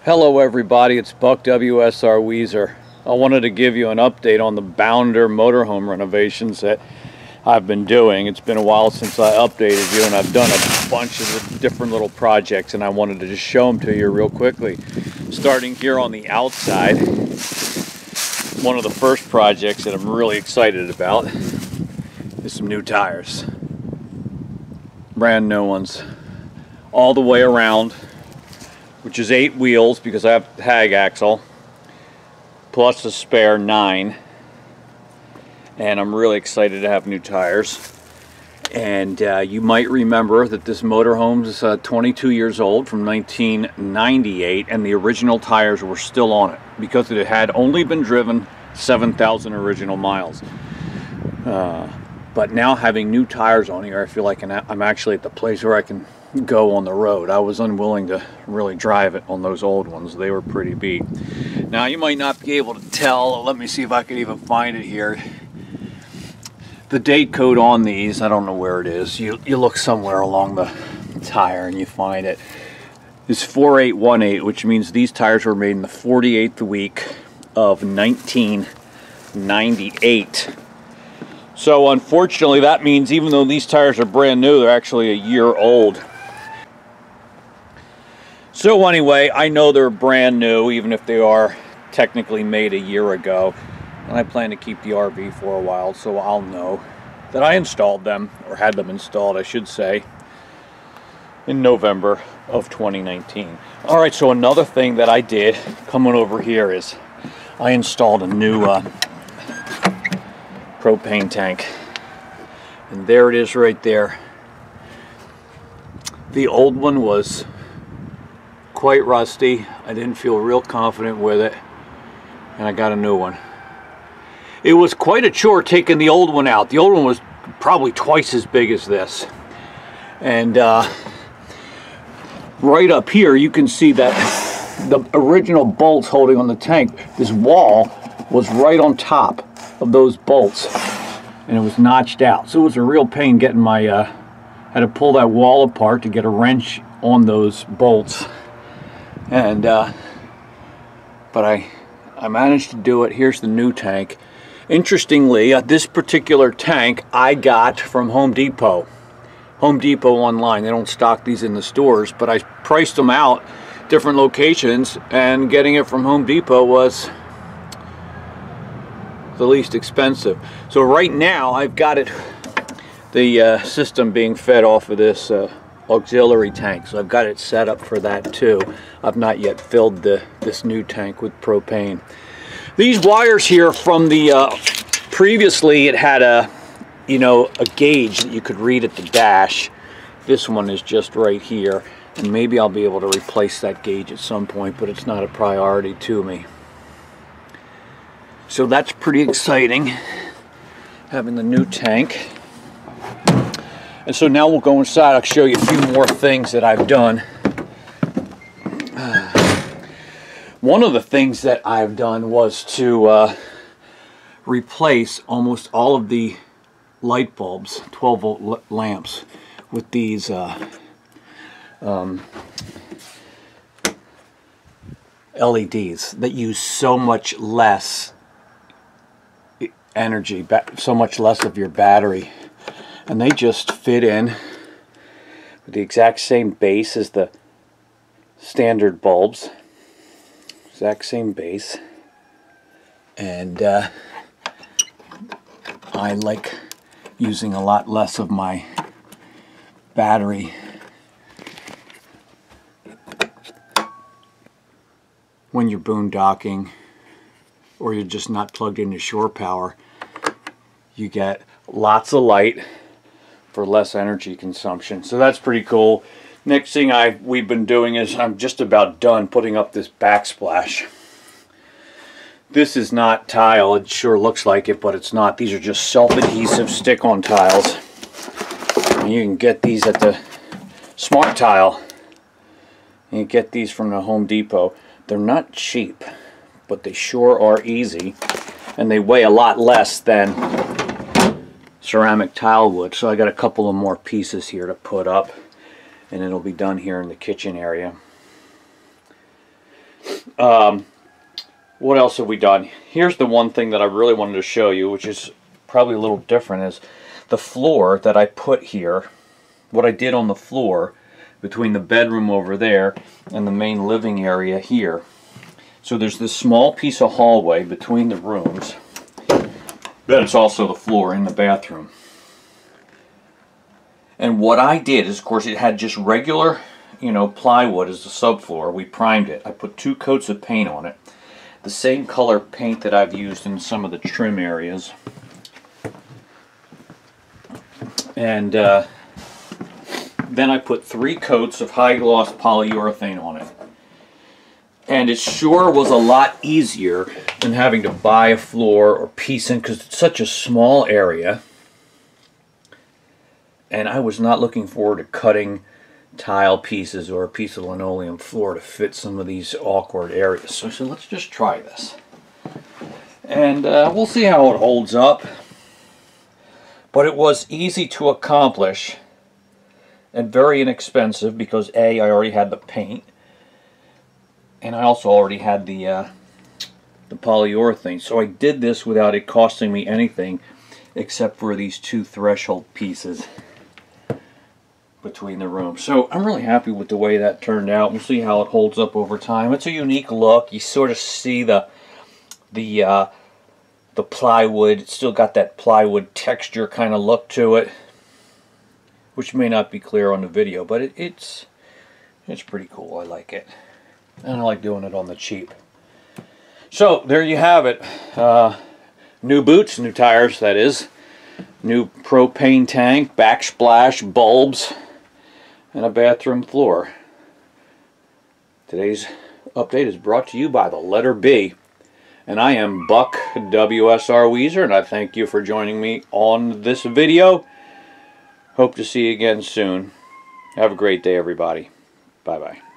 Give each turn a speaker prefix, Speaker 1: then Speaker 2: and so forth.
Speaker 1: Hello everybody, it's Buck WSR Weezer. I wanted to give you an update on the Bounder motorhome renovations that I've been doing. It's been a while since I updated you, and I've done a bunch of different little projects, and I wanted to just show them to you real quickly. Starting here on the outside, one of the first projects that I'm really excited about is some new tires. Brand new ones. All the way around, which is 8 wheels because I have the tag axle, plus a spare 9. And I'm really excited to have new tires. And you might remember that this motorhome is 22 years old, from 1998, and the original tires were still on it because it had only been driven 7,000 original miles. But now having new tires on here, I feel like I'm actually at the place where I can go on the road. I was unwilling to really drive it on those old ones. They were pretty beat. Now you might not be able to tell. Let me see if I can even find it here. The date code on these, I don't know where it is. You look somewhere along the tire and you find it. It's 4818, which means these tires were made in the 48th week of 1998. So unfortunately, that means even though these tires are brand new, they're actually a year old. So anyway, I know they're brand new, even if they are technically made a year ago. And I plan to keep the RV for a while, so I'll know that I installed them, or had them installed, I should say, in November of 2019. Alright, so another thing that I did coming over here is I installed a new propane tank. And there it is right there. The old one was quite rusty. I didn't feel real confident with it, and I got a new one. It was quite a chore taking the old one out. The old one was probably twice as big as this. And right up here you can see that the original bolts holding on the tank, this wall was right on top of those bolts, and it was notched out. So it was a real pain getting my had to pull that wall apart to get a wrench on those bolts. And but I managed to do it. Here's the new tank. Interestingly, this particular tank I got from Home Depot. Home Depot online. They don't stock these in the stores, but I priced them out different locations, and getting it from Home Depot was the least expensive. So right now I've got it, the system being fed off of this auxiliary tank, so I've got it set up for that too. I've not yet filled this new tank with propane. These wires here from the previously it had a gauge that you could read at the dash. This one is just right here, and maybe I'll be able to replace that gauge at some point, but it's not a priority to me. So that's pretty exciting, having the new tank. And so now we'll go inside. I'll show you a few more things that I've done. One of the things that I've done was to replace almost all of the light bulbs, 12-volt lamps, with these LEDs that use so much less energy, so much less of your battery. And they just fit in with the exact same base as the standard bulbs. Exact same base. And I like using a lot less of my battery when you're boondocking or you're just not plugged into shore power. You get lots of light for less energy consumption. So that's pretty cool. Next thing we've been doing is I'm just about done putting up this backsplash. This is not tile. It sure looks like it, but it's not. These are just self-adhesive stick-on tiles. And you can get these at the Smart Tile. You get these from the Home Depot. They're not cheap, but they sure are easy, and they weigh a lot less than ceramic tile wood. So I got a couple of more pieces here to put up, and it'll be done here in the kitchen area. What else have we done? Here's the one thing that I really wanted to show you, which is probably a little different, is the floor that I put here. What I did on the floor between the bedroom over there and the main living area here. So there's this small piece of hallway between the rooms, but it's also the floor in the bathroom. And what I did is, of course, it had just regular, plywood as the subfloor. We primed it. I put 2 coats of paint on it. The same color paint that I've used in some of the trim areas. And then I put 3 coats of high gloss polyurethane on it. And it sure was a lot easier than having to buy a floor or piece in, because it's such a small area. And I was not looking forward to cutting tile pieces or a piece of linoleum floor to fit some of these awkward areas. So I said, let's just try this. And we'll see how it holds up. But it was easy to accomplish and very inexpensive because A, I already had the paint, and I also already had the polyurethane. So I did this without it costing me anything except for these 2 threshold pieces between the rooms. So I'm really happy with the way that turned out. We'll see how it holds up over time. It's a unique look. You sort of see the plywood. It's still got that plywood texture kind of look to it, which may not be clear on the video, but it's pretty cool. I like it, and I like doing it on the cheap. So there you have it. New boots, new tires, that is. New propane tank, backsplash, bulbs, and a bathroom floor. Today's update is brought to you by the letter B. And I am Buck WSR Weezer, and I thank you for joining me on this video. Hope to see you again soon. Have a great day, everybody. Bye-bye.